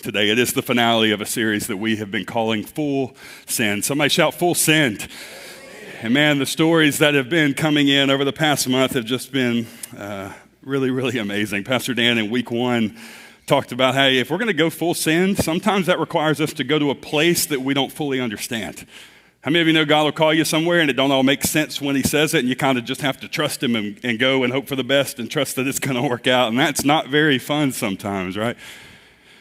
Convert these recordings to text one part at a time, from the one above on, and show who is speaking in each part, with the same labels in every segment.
Speaker 1: today. It is the finale of a series that we have been calling Full Send. Somebody shout, Full Send. And man, the stories that have been coming in over the past month have just been really, really amazing. Pastor Dan in week 1 talked about, hey, if we're going to go full send, sometimes that requires us to go to a place that we don't fully understand. How many of you know God will call you somewhere and it don't all make sense when he says it, and you kind of just have to trust him and go and hope for the best and trust that it's going to work out, and that's not very fun sometimes, right?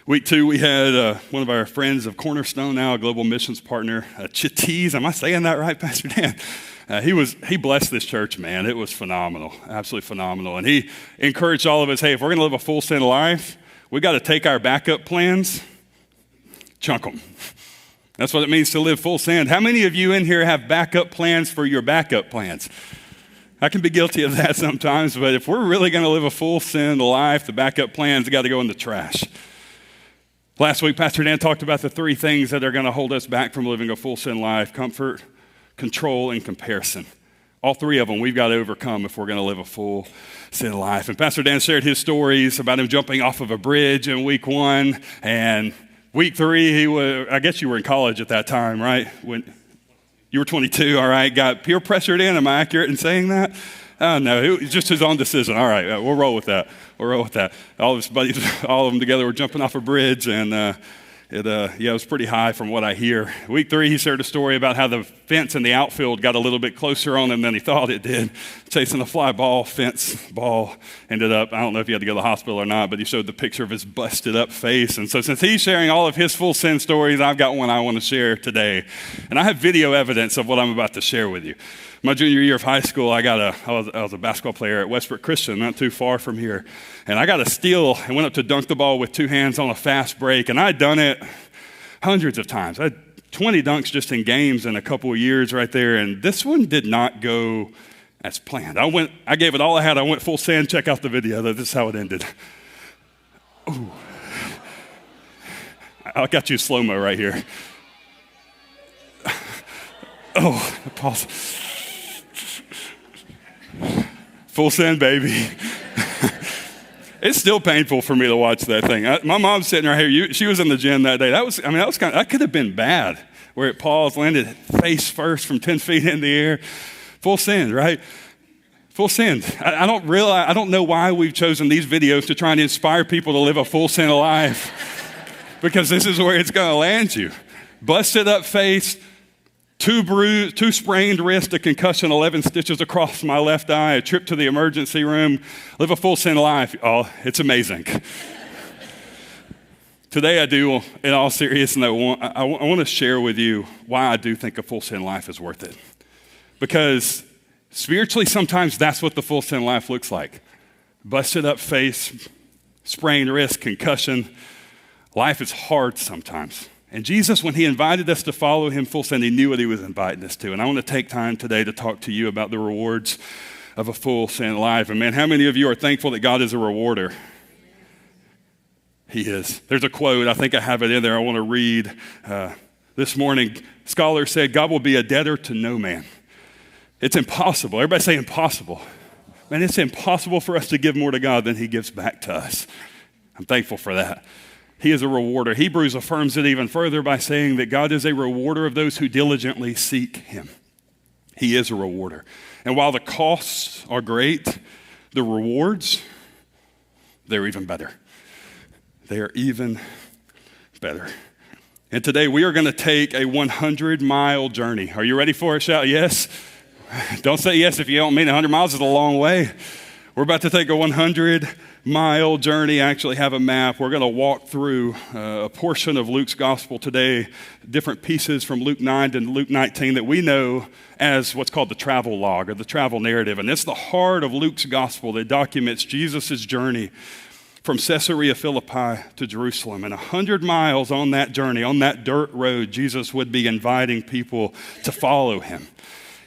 Speaker 1: Week 2, we had one of our friends of Cornerstone, now a global missions partner, Chitiz. Am I saying that right, Pastor Dan? He blessed this church, man. It was phenomenal, absolutely phenomenal. And he encouraged all of us, hey, if we're going to live a full send life, we got to take our backup plans, chunk them. That's what it means to live full send. How many of you in here have backup plans for your backup plans? I can be guilty of that sometimes, but if we're really going to live a full send life, the backup plans got to go in the trash. Last week, Pastor Dan talked about the 3 things that are going to hold us back from living a full send life: comfort, control, and comparison. All 3 of them we've got to overcome if we're going to live a full send life. And Pastor Dan shared his stories about him jumping off of a bridge in week 1, and week 3, I guess you were in college at that time, right? When you were 22, all right, got peer pressured in. Am I accurate in saying that? Oh, no, it was just his own decision. All right, we'll roll with that. All of his buddies, all of them together were jumping off a bridge, and it was pretty high from what I hear. Week 3, he shared a story about how the fence in the outfield got a little bit closer on him than he thought it did. Chasing a fly ball, ball ended up, I don't know if he had to go to the hospital or not, but he showed the picture of his busted up face. And so since he's sharing all of his full send stories, I've got one I want to share today. And I have video evidence of what I'm about to share with you. My junior year of high school, I was a basketball player at Westbrook Christian, not too far from here. And I got a steal and went up to dunk the ball with 2 hands on a fast break. And I'd done it hundreds of times. I had 20 dunks just in games in a couple of years right there. And this one did not go as planned. I gave it all I had. I went full send. Check out the video. This is how it ended. Ooh. I got you slow-mo right here. Oh, pause. Full send, baby. It's still painful for me to watch that thing. My mom's sitting right here. She was in the gym that day. That could have been bad, where it paused, landed face first from 10 feet in the air. Full send, right? Full send. I don't know why we've chosen these videos to try and inspire people to live a full send life, because this is where it's going to land you. Busted up face, 2 sprained wrists, a concussion, 11 stitches across my left eye, a trip to the emergency room, live a full send life. Oh, it's amazing. Today I do, in all seriousness, I want to share with you why I do think a full send life is worth it. Because spiritually, sometimes that's what the full send life looks like. Busted up face, sprained wrist, concussion. Life is hard sometimes. And Jesus, when he invited us to follow him full send, he knew what he was inviting us to. And I want to take time today to talk to you about the rewards of a full send life. And man, how many of you are thankful that God is a rewarder? He is. There's a quote, I think I have it in there, I want to read. This morning, scholars said, God will be a debtor to no man. It's impossible. Everybody say impossible. Man, it's impossible for us to give more to God than he gives back to us. I'm thankful for that. He is a rewarder. Hebrews affirms it even further by saying that God is a rewarder of those who diligently seek him. He is a rewarder. And while the costs are great, the rewards, they're even better. They are even better. And today we are going to take a 100-mile journey. Are you ready for it? Shout yes. Don't say yes if you don't mean 100 miles is a long way. We're about to take a 100-mile journey. I actually have a map. We're going to walk through a portion of Luke's gospel today, different pieces from Luke 9 to Luke 19 that we know as what's called the travel log or the travel narrative. And it's the heart of Luke's gospel that documents Jesus' journey from Caesarea Philippi to Jerusalem. And 100 miles on that journey, on that dirt road, Jesus would be inviting people to follow him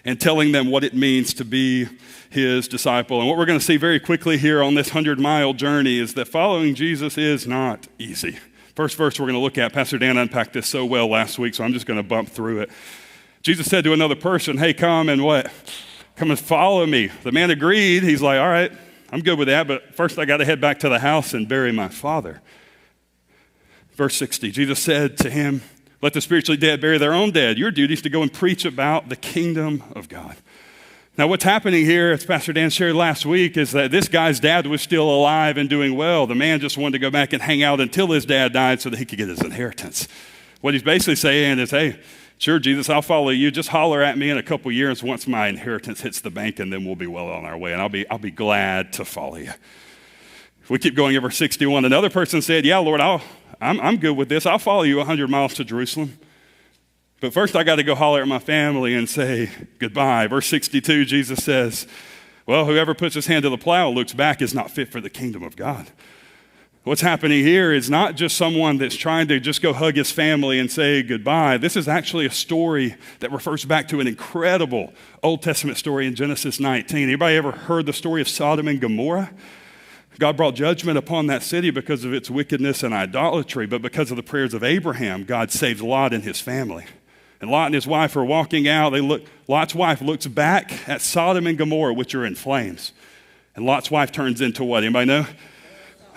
Speaker 1: and telling them what it means to be his disciple. And what we're going to see very quickly here on this 100-mile journey is that following Jesus is not easy. First verse we're going to look at, Pastor Dan unpacked this so well last week, so I'm just going to bump through it. Jesus said to another person, hey, come and what? Come and follow me. The man agreed. He's like, all right, I'm good with that, but first I got to head back to the house and bury my father. Verse 60, Jesus said to him, let the spiritually dead bury their own dead. Your duty is to go and preach about the kingdom of God. Now, what's happening here, as Pastor Dan shared last week, is that this guy's dad was still alive and doing well. The man just wanted to go back and hang out until his dad died so that he could get his inheritance. What he's basically saying is, hey, sure, Jesus, I'll follow you. Just holler at me in a couple years once my inheritance hits the bank, and then we'll be well on our way, and I'll be glad to follow you. We keep going over 61. Another person said, yeah, Lord, I'm good with this. I'll follow you 100 miles to Jerusalem. But first I got to go holler at my family and say goodbye. Verse 62, Jesus says, well, whoever puts his hand to the plow and looks back is not fit for the kingdom of God. What's happening here is not just someone that's trying to just go hug his family and say goodbye. This is actually a story that refers back to an incredible Old Testament story in Genesis 19. Anybody ever heard the story of Sodom and Gomorrah? God brought judgment upon that city because of its wickedness and idolatry, but because of the prayers of Abraham, God saved Lot and his family. And Lot and his wife are walking out. Lot's wife looks back at Sodom and Gomorrah, which are in flames. And Lot's wife turns into what? Anybody know?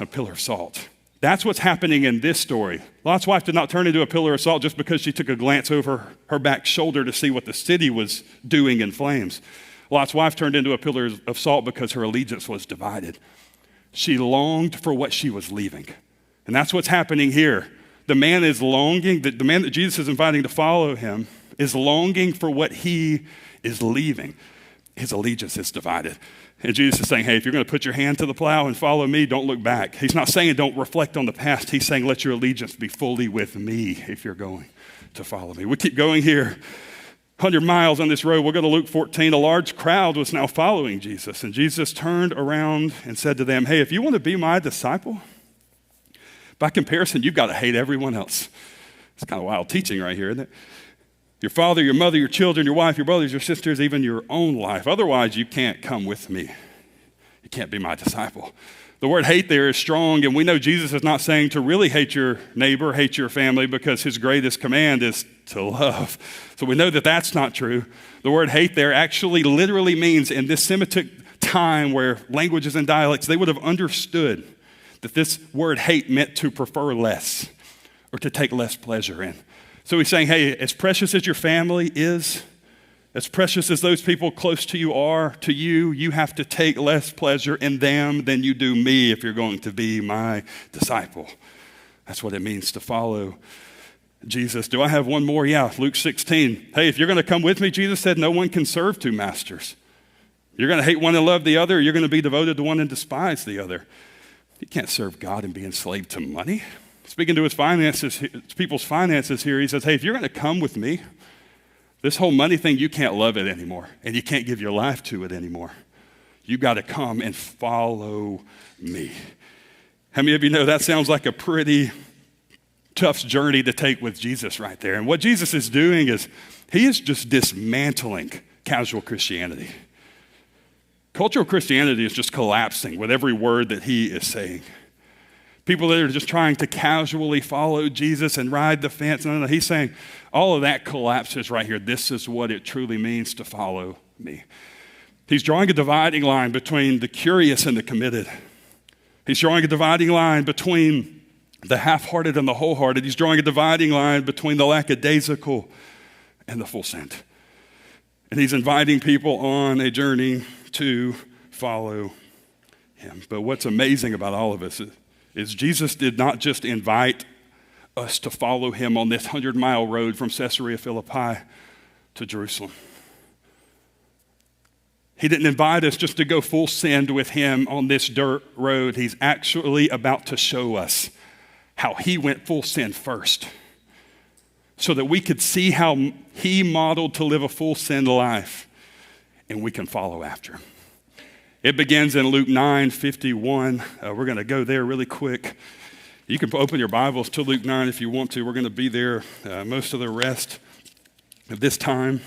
Speaker 1: A pillar of salt. That's what's happening in this story. Lot's wife did not turn into a pillar of salt just because she took a glance over her back shoulder to see what the city was doing in flames. Lot's wife turned into a pillar of salt because her allegiance was divided. She longed for what she was leaving. And that's what's happening here. The man is longing, the man that Jesus is inviting to follow him is longing for what he is leaving. His allegiance is divided. And Jesus is saying, hey, if you're going to put your hand to the plow and follow me, don't look back. He's not saying don't reflect on the past. He's saying let your allegiance be fully with me if you're going to follow me. We keep going here. 100 miles on this road, we'll go to Luke 14. A large crowd was now following Jesus. And Jesus turned around and said to them, hey, if you want to be my disciple, by comparison, you've got to hate everyone else. It's kind of wild teaching right here, isn't it? Your father, your mother, your children, your wife, your brothers, your sisters, even your own life. Otherwise, you can't come with me. You can't be my disciple. The word hate there is strong, and we know Jesus is not saying to really hate your neighbor, hate your family, because his greatest command is to love. So we know that that's not true. The word hate there actually literally means in this Semitic time where languages and dialects, they would have understood that this word hate meant to prefer less or to take less pleasure in. So he's saying, hey, as precious as your family is, as precious as those people close to you are to you, you have to take less pleasure in them than you do me if you're going to be my disciple. That's what it means to follow Jesus. Do I have one more? Yeah, Luke 16. Hey, if you're going to come with me, Jesus said, no one can serve two masters. You're going to hate one and love the other, or you're going to be devoted to one and despise the other. You can't serve God and be enslaved to money. Speaking to his people's finances here, he says, hey, if you're going to come with me, this whole money thing, you can't love it anymore, and you can't give your life to it anymore. You got to come and follow me. How many of you know that sounds like a pretty tough journey to take with Jesus right there? And what Jesus is doing is he is just dismantling casual Christianity. Cultural Christianity is just collapsing with every word that he is saying. People that are just trying to casually follow Jesus and ride the fence. No, he's saying all of that collapses right here. This is what it truly means to follow me. He's drawing a dividing line between the curious and the committed. He's drawing a dividing line between the half-hearted and the wholehearted. He's drawing a dividing line between the lackadaisical and the full sent. And he's inviting people on a journey to follow him. But what's amazing about all of us is Jesus did not just invite us to follow him on this 100-mile road from Caesarea Philippi to Jerusalem. He didn't invite us just to go full send with him on this dirt road. He's actually about to show us how he went full send first, so that we could see how he modeled to live a full send life, and we can follow after him. It begins in Luke 9:51. We're going to go there really quick. You can open your Bibles to Luke 9 if you want to. We're going to be there most of the rest of this time.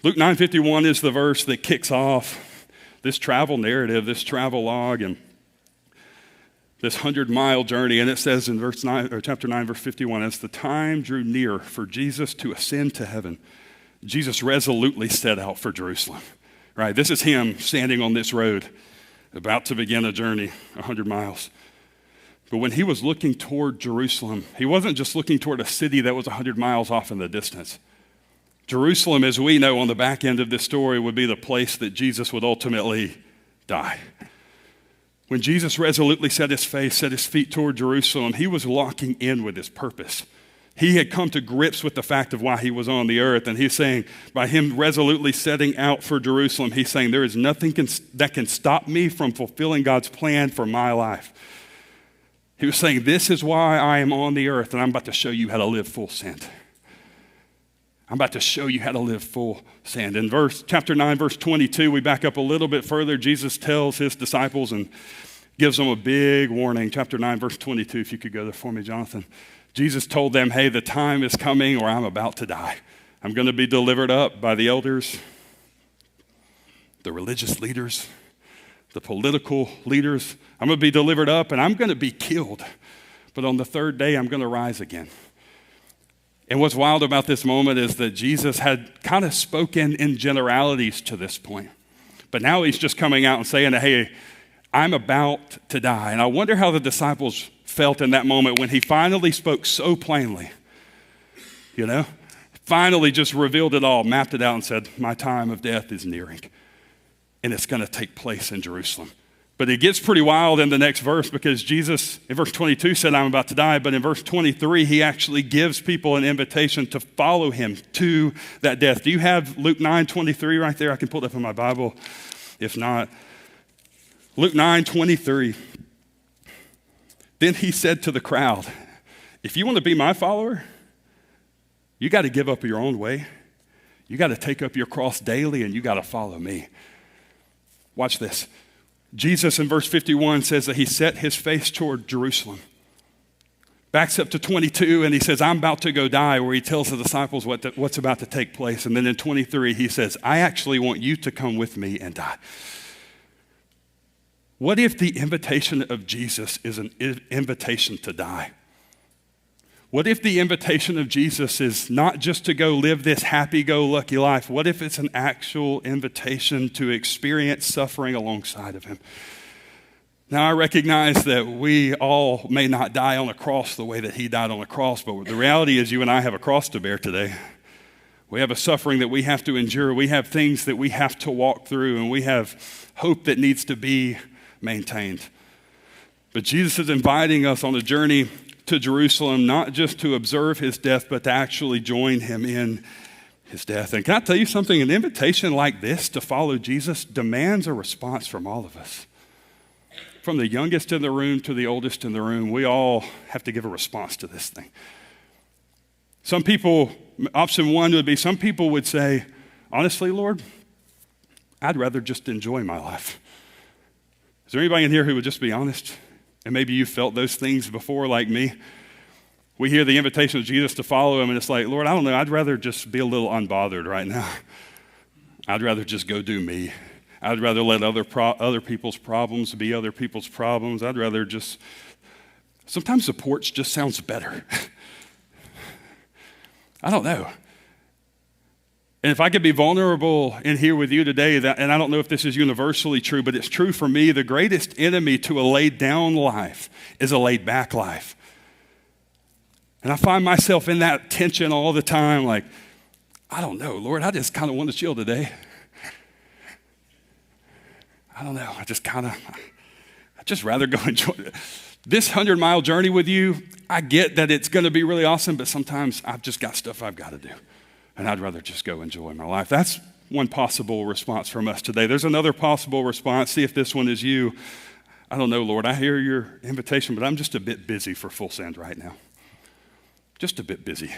Speaker 1: Luke 9:51 is the verse that kicks off this travel narrative, this travel log, and this 100-mile journey. And it says in chapter 9, verse 51, as the time drew near for Jesus to ascend to heaven, Jesus resolutely set out for Jerusalem. Right, this is him standing on this road, about to begin a journey, 100 miles. But when he was looking toward Jerusalem, he wasn't just looking toward a city that was 100 miles off in the distance. Jerusalem, as we know on the back end of this story, would be the place that Jesus would ultimately die. When Jesus resolutely set his feet toward Jerusalem, he was locking in with his purpose. He had come to grips with the fact of why he was on the earth. And he's saying, by him resolutely setting out for Jerusalem, he's saying, there is nothing that can stop me from fulfilling God's plan for my life. He was saying, this is why I am on the earth, and I'm about to show you how to live full send. I'm about to show you how to live full send. In chapter 9, verse 22, we back up a little bit further. Jesus tells his disciples and gives them a big warning. Chapter 9, verse 22, if you could go there for me, Jonathan. Jesus told them, hey, the time is coming where I'm about to die. I'm going to be delivered up by the elders, the religious leaders, the political leaders. I'm going to be delivered up and I'm going to be killed. But on the third day, I'm going to rise again. And what's wild about this moment is that Jesus had kind of spoken in generalities to this point. But now he's just coming out and saying, hey, I'm about to die. And I wonder how the disciples felt in that moment when he finally spoke so plainly. Finally just revealed it all, mapped it out and said, my time of death is nearing. And it's going to take place in Jerusalem. But it gets pretty wild in the next verse because Jesus, in verse 22, said, I'm about to die. But in verse 23, he actually gives people an invitation to follow him to that death. Do you have Luke 9:23 right there? I can pull it up in my Bible. If not, Luke 9:23. Then he said to the crowd, if you want to be my follower, you got to give up your own way. You got to take up your cross daily and you got to follow me. Watch this. Jesus in verse 51 says that he set his face toward Jerusalem. Backs up to 22 and he says, I'm about to go die, where he tells the disciples what's about to take place. And then in 23, he says, I actually want you to come with me and die. What if the invitation of Jesus is an invitation to die? What if the invitation of Jesus is not just to go live this happy-go-lucky life? What if it's an actual invitation to experience suffering alongside of him? Now, I recognize that we all may not die on a cross the way that he died on a cross, but the reality is you and I have a cross to bear today. We have a suffering that we have to endure. We have things that we have to walk through, and we have hope that needs to be maintained. But Jesus is inviting us on a journey to Jerusalem, not just to observe his death, but to actually join him in his death. And can I tell you something? An invitation like this to follow Jesus demands a response from all of us. From the youngest in the room to the oldest in the room, we all have to give a response to this thing. Some people, option one would be, some people would say, honestly, Lord, I'd rather just enjoy my life. Is there anybody in here who would just be honest? And maybe you felt those things before like me. We hear the invitation of Jesus to follow him and it's like, Lord, I don't know, I'd rather just be a little unbothered right now. I'd rather just go do me. I'd rather let other people's problems be other people's problems. I'd rather just, sometimes the porch just sounds better. I don't know. And if I could be vulnerable in here with you today, and I don't know if this is universally true, but it's true for me, the greatest enemy to a laid down life is a laid back life. And I find myself in that tension all the time, like, I don't know, Lord, I just kind of want to chill today. I don't know, I'd just rather go enjoy it. This 100-mile journey with you, I get that it's going to be really awesome, but sometimes I've just got stuff I've got to do. And I'd rather just go enjoy my life. That's one possible response from us today. There's another possible response. See if this one is you. I don't know, Lord. I hear your invitation, but I'm just a bit busy for Full Send right now. Just a bit busy.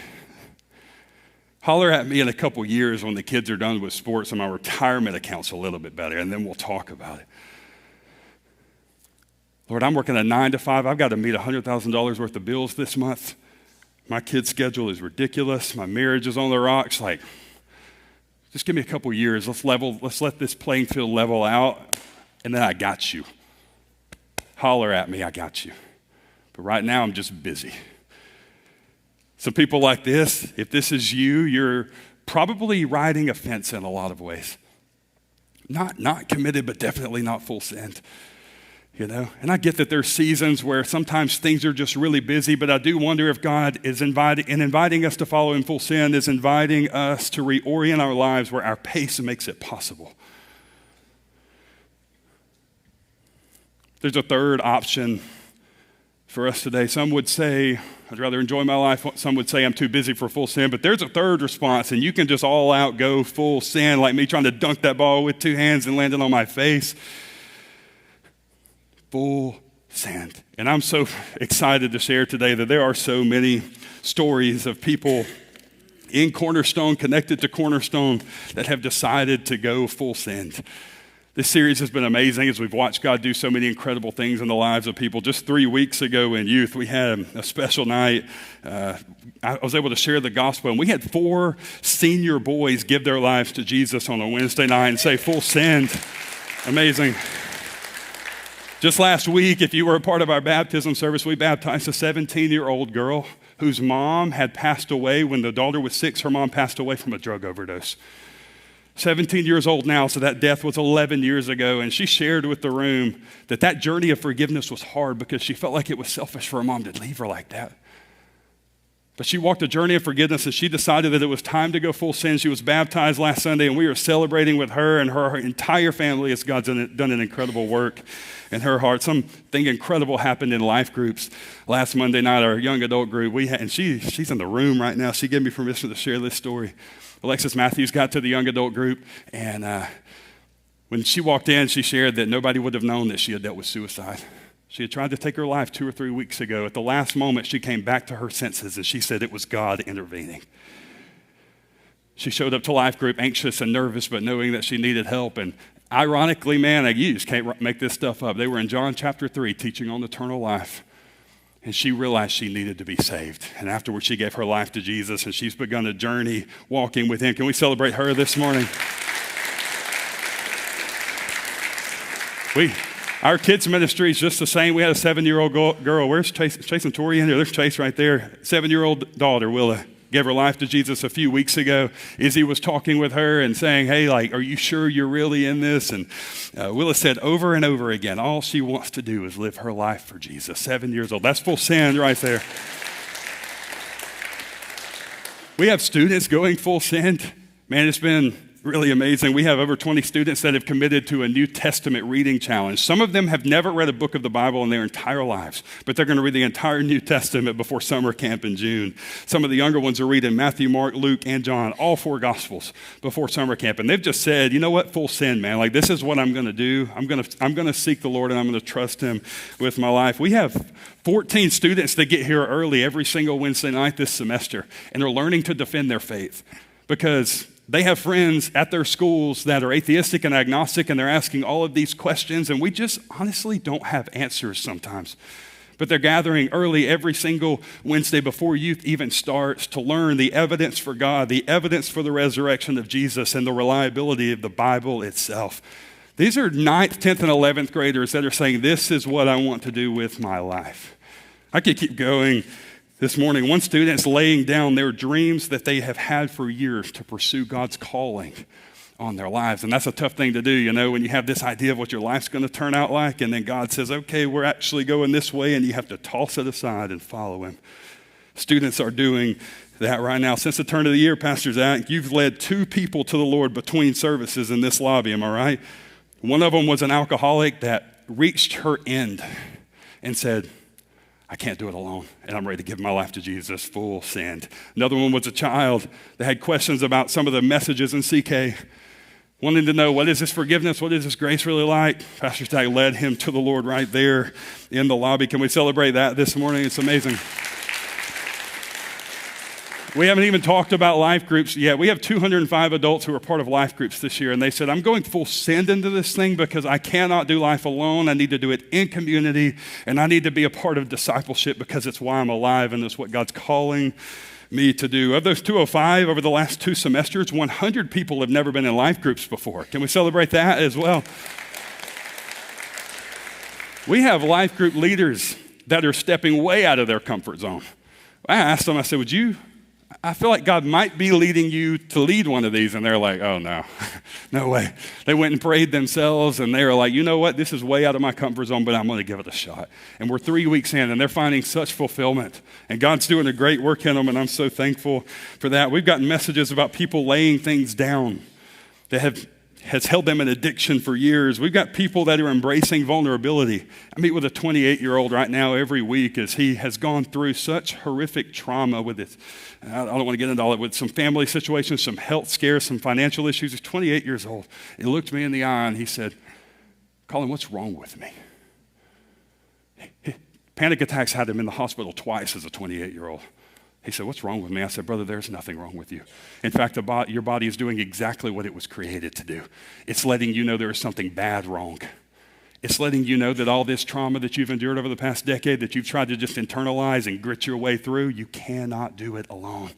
Speaker 1: Holler at me in a couple years when the kids are done with sports and my retirement account's a little bit better, and then we'll talk about it. Lord, I'm working a 9 to 5. I've got to meet $100,000 worth of bills this month. My kid's schedule is ridiculous. My marriage is on the rocks. Like, just give me a couple years. Let's let this playing field level out, and then I got you. Holler at me, I got you. But right now, I'm just busy. Some people like this, if this is you, you're probably riding a fence in a lot of ways. Not committed, but definitely not full send. And I get that there's seasons where sometimes things are just really busy, but I do wonder if God is inviting us to follow in full send, is inviting us to reorient our lives where our pace makes it possible. There's a third option for us today. Some would say, I'd rather enjoy my life. Some would say I'm too busy for full send, but there's a third response, and you can just all out go full send, like me trying to dunk that ball with two hands and land it on my face. Full send. And I'm so excited to share today that there are so many stories of people in Cornerstone, connected to Cornerstone, that have decided to go full send. This series has been amazing as we've watched God do so many incredible things in the lives of people. Just 3 weeks ago in youth, we had a special night. I was able to share the gospel, and we had 4 senior boys give their lives to Jesus on a Wednesday night and say full send. Amazing. Just last week, if you were a part of our baptism service, we baptized a 17-year-old girl whose mom had passed away. When the daughter was 6, her mom passed away from a drug overdose. 17 years old now, so that death was 11 years ago, and she shared with the room that journey of forgiveness was hard because she felt like it was selfish for her mom to leave her like that. But she walked a journey of forgiveness, and she decided that it was time to go full send. She was baptized last Sunday, and we are celebrating with her and her entire family as God's done an incredible work in her heart. Something incredible happened in life groups last Monday night, our young adult group. She's in the room right now. She gave me permission to share this story. Alexis Matthews got to the young adult group, and when she walked in, she shared that nobody would have known that she had dealt with suicide. She had tried to take her life 2 or 3 weeks ago. At the last moment, she came back to her senses, and she said it was God intervening. She showed up to life group anxious and nervous, but knowing that she needed help. And ironically, man, you just can't make this stuff up. They were in John chapter 3 teaching on eternal life. And she realized she needed to be saved. And afterwards, she gave her life to Jesus, and she's begun a journey walking with him. Can we celebrate her this morning? Our kids' ministry is just the same. We had a 7-year-old girl. Where's Chase and Tori in there? There's Chase right there. 7-year-old daughter, Willa, gave her life to Jesus a few weeks ago. Izzy was talking with her and saying, hey, are you sure you're really in this? And Willa said over and over again, all she wants to do is live her life for Jesus. 7 years old. That's full send right there. We have students going full send. Man, it's been really amazing. We have over 20 students that have committed to a New Testament reading challenge. Some of them have never read a book of the Bible in their entire lives, but they're going to read the entire New Testament before summer camp in June. Some of the younger ones are reading Matthew, Mark, Luke, and John, all 4 Gospels before summer camp. And they've just said, you know what, full send, man. This is what I'm going to do. I'm going to seek the Lord, and I'm going to trust him with my life. We have 14 students that get here early every single Wednesday night this semester, and they're learning to defend their faith because they have friends at their schools that are atheistic and agnostic, and they're asking all of these questions, and we just honestly don't have answers sometimes. But they're gathering early every single Wednesday before youth even starts to learn the evidence for God, the evidence for the resurrection of Jesus, and the reliability of the Bible itself. These are 9th, 10th, and 11th graders that are saying, this is what I want to do with my life. I could keep going. This morning, one student is laying down their dreams that they have had for years to pursue God's calling on their lives. And that's a tough thing to do, when you have this idea of what your life's going to turn out like, and then God says, okay, we're actually going this way, and you have to toss it aside and follow him. Students are doing that right now. Since the turn of the year, Pastor Zach, you've led 2 people to the Lord between services in this lobby, am I right? One of them was an alcoholic that reached her end and said, I can't do it alone, and I'm ready to give my life to Jesus, full send. Another one was a child that had questions about some of the messages in CK, wanting to know, what is this forgiveness? What is this grace really like? Pastor Stack led him to the Lord right there in the lobby. Can we celebrate that this morning? It's amazing. We haven't even talked about life groups yet. We have 205 adults who are part of life groups this year, and they said, I'm going full send into this thing because I cannot do life alone. I need to do it in community, and I need to be a part of discipleship because it's why I'm alive, and it's what God's calling me to do. Of those 205, over the last 2 semesters, 100 people have never been in life groups before. Can we celebrate that as well? We have life group leaders that are stepping way out of their comfort zone. I asked them, I said, I feel like God might be leading you to lead one of these. And they're like, oh, no, no way. They went and prayed themselves, and they were like, you know what? This is way out of my comfort zone, but I'm going to give it a shot. And we're 3 weeks in, and they're finding such fulfillment. And God's doing a great work in them, and I'm so thankful for that. We've gotten messages about people laying things down that has held them in addiction for years. We've got people that are embracing vulnerability. I meet with a 28-year-old right now every week as he has gone through such horrific trauma with it. I don't want to get into all of it, with some family situations, some health scares, some financial issues. He's 28 years old. He looked me in the eye and he said, Colin, what's wrong with me? Panic attacks had him in the hospital twice as a 28-year-old. He said, what's wrong with me? I said, brother, there's nothing wrong with you. In fact, your body is doing exactly what it was created to do. It's letting you know there is something bad wrong. It's letting you know that all this trauma that you've endured over the past decade, that you've tried to just internalize and grit your way through, you cannot do it alone.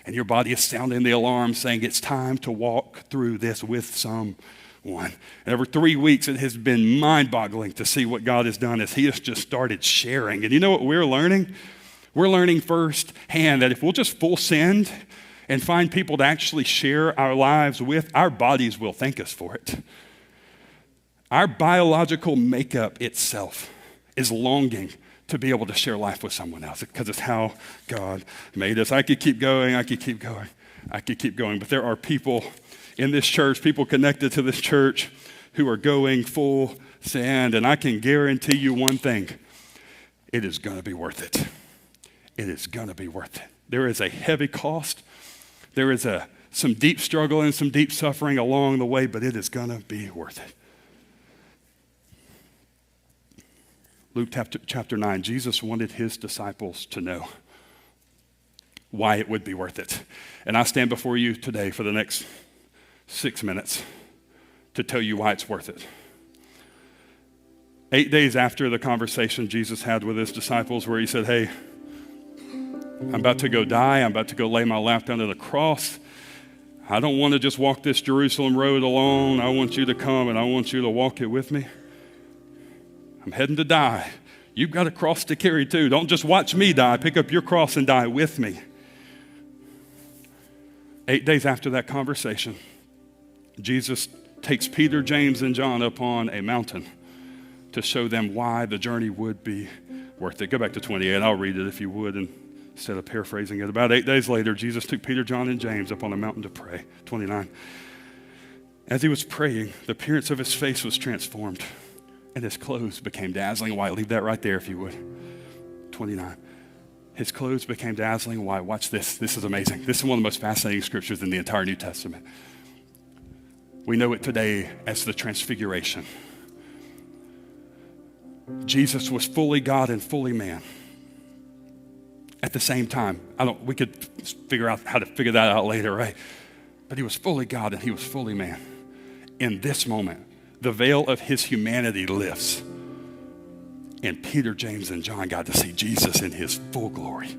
Speaker 1: And your body is sounding the alarm saying it's time to walk through this with someone. And over 3 weeks, it has been mind-boggling to see what God has done as he has just started sharing. And you know what we're learning? We're learning firsthand that if we'll just full send and find people to actually share our lives with, our bodies will thank us for it. Our biological makeup itself is longing to be able to share life with someone else because it's how God made us. I could keep going, but there are people in this church, people connected to this church who are going full send, and I can guarantee you one thing, it is going to be worth it. It is going to be worth it. There is a heavy cost. There is some deep struggle and some deep suffering along the way, but it is going to be worth it. Luke chapter 9, Jesus wanted his disciples to know why it would be worth it. And I stand before you today for the next 6 minutes to tell you why it's worth it. 8 days after the conversation Jesus had with his disciples where he said, hey, I'm about to go die. I'm about to go lay my life down on the cross. I don't want to just walk this Jerusalem road alone. I want you to come and I want you to walk it with me. I'm heading to die. You've got a cross to carry too. Don't just watch me die. Pick up your cross and die with me. 8 days after that conversation, Jesus takes Peter, James, and John up on a mountain to show them why the journey would be worth it. Go back to 28. I'll read it if you would, and instead of paraphrasing it. About 8 days later, Jesus took Peter, John, and James up on a mountain to pray. 29. As he was praying, the appearance of his face was transformed, and his clothes became dazzling white. Leave that right there if you would. 29. His clothes became dazzling white. Watch this. This is amazing. This is one of the most fascinating scriptures in the entire New Testament. We know it today as the Transfiguration. Jesus was fully God and fully man at the same time. We could figure out how to figure that out later, right? But he was fully God and he was fully man. In this moment, the veil of his humanity lifts. And Peter, James, and John got to see Jesus in his full glory.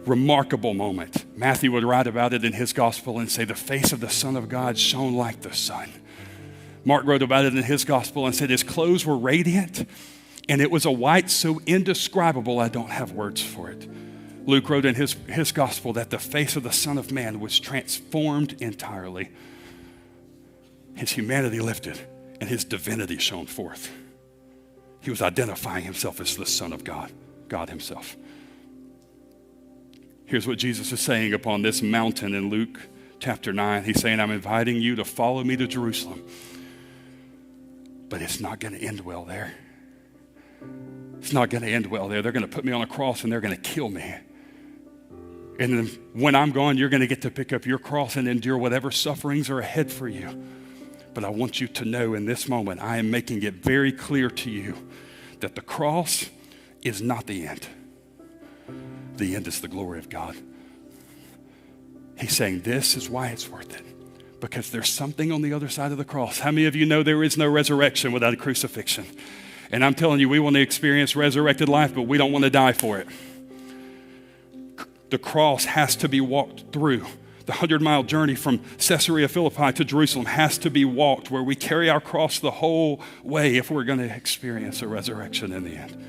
Speaker 1: Remarkable moment. Matthew would write about it in his gospel and say, the face of the Son of God shone like the sun. Mark wrote about it in his gospel and said his clothes were radiant, and it was a white so indescribable I don't have words for it. Luke wrote in his gospel that the face of the Son of Man was transformed entirely. His humanity lifted, and his divinity shone forth. He was identifying himself as the Son of God, God himself. Here's what Jesus is saying upon this mountain in Luke chapter 9. He's saying, I'm inviting you to follow me to Jerusalem. But it's not going to end well there. It's not going to end well there. They're going to put me on a cross and they're going to kill me. And then when I'm gone, you're going to get to pick up your cross and endure whatever sufferings are ahead for you. But I want you to know in this moment, I am making it very clear to you that the cross is not the end. The end is the glory of God. He's saying this is why it's worth it. Because there's something on the other side of the cross. How many of you know there is no resurrection without a crucifixion? And I'm telling you, we want to experience resurrected life, but we don't want to die for it. The cross has to be walked through. The 100-mile journey from Caesarea Philippi to Jerusalem has to be walked, where we carry our cross the whole way if we're going to experience a resurrection in the end.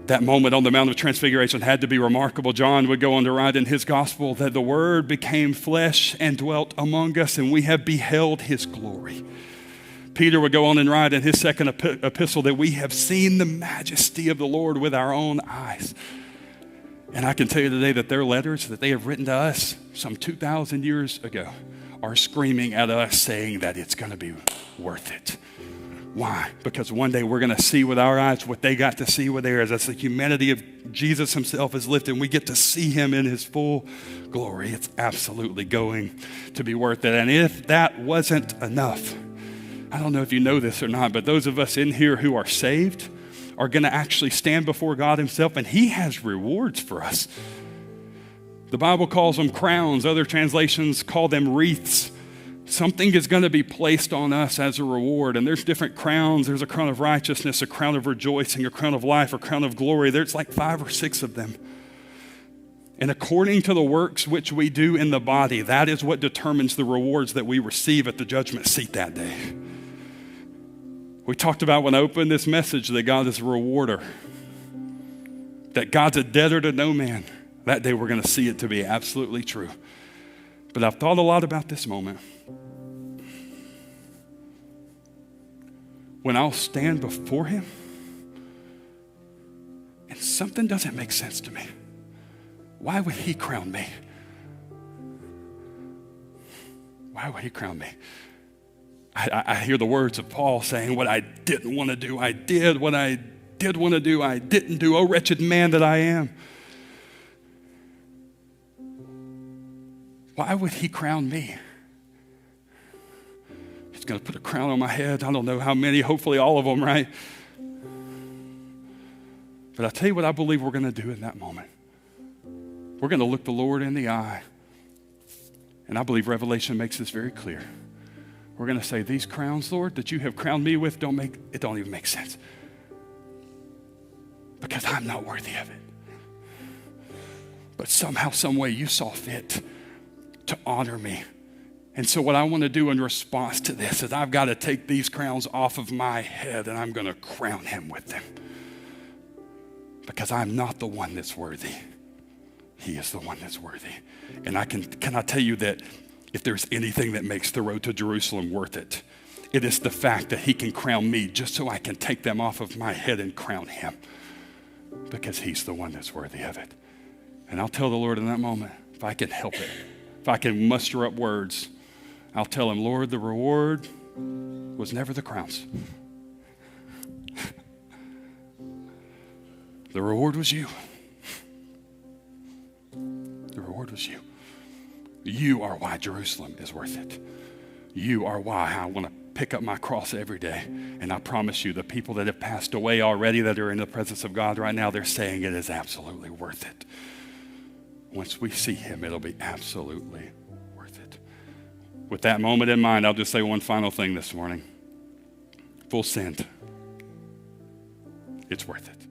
Speaker 1: That moment on the Mount of Transfiguration had to be remarkable. John would go on to write in his gospel that the Word became flesh and dwelt among us, and we have beheld his glory. Peter would go on and write in his second epistle that we have seen the majesty of the Lord with our own eyes. And I can tell you today that their letters that they have written to us some 2,000 years ago are screaming at us saying that it's going to be worth it. Why? Because one day we're going to see with our eyes what they got to see with theirs. That's the humanity of Jesus himself is lifted, and we get to see him in his full glory. It's absolutely going to be worth it. And if that wasn't enough, I don't know if you know this or not, but those of us in here who are saved are going to actually stand before God himself, and he has rewards for us. The Bible calls them crowns. Other translations call them wreaths. Something is going to be placed on us as a reward. And there's different crowns. There's a crown of righteousness, a crown of rejoicing, a crown of life, a crown of glory. There's like 5 or 6 of them. And according to the works which we do in the body, that is what determines the rewards that we receive at the judgment seat that day. We talked about when I opened this message that God is a rewarder, that God's a debtor to no man. That day we're going to see it to be absolutely true. But I've thought a lot about this moment. When I'll stand before him and something doesn't make sense to me, why would he crown me? Why would he crown me? I hear the words of Paul saying, what I didn't want to do, I did. What I did want to do, I didn't do. Oh, wretched man that I am. Why would he crown me? He's going to put a crown on my head. I don't know how many, hopefully all of them, right? But I'll tell you what I believe we're going to do in that moment. We're going to look the Lord in the eye. And I believe Revelation makes this very clear. We're going to say, these crowns, Lord, that you have crowned me with, don't even make sense. Because I'm not worthy of it. But somehow, some way you saw fit to honor me. And so what I want to do in response to this is I've got to take these crowns off of my head and I'm going to crown him with them. Because I'm not the one that's worthy. He is the one that's worthy. And can I tell you that if there's anything that makes the road to Jerusalem worth it, it is the fact that he can crown me just so I can take them off of my head and crown him. Because he's the one that's worthy of it. And I'll tell the Lord in that moment, if I can help it, if I can muster up words, I'll tell him, Lord, the reward was never the crowns. The reward was you. The reward was you. You are why Jerusalem is worth it. You are why I want to pick up my cross every day. And I promise you, the people that have passed away already that are in the presence of God right now, they're saying it is absolutely worth it. Once we see him, it'll be absolutely worth it. With that moment in mind, I'll just say one final thing this morning. Full send. It's worth it.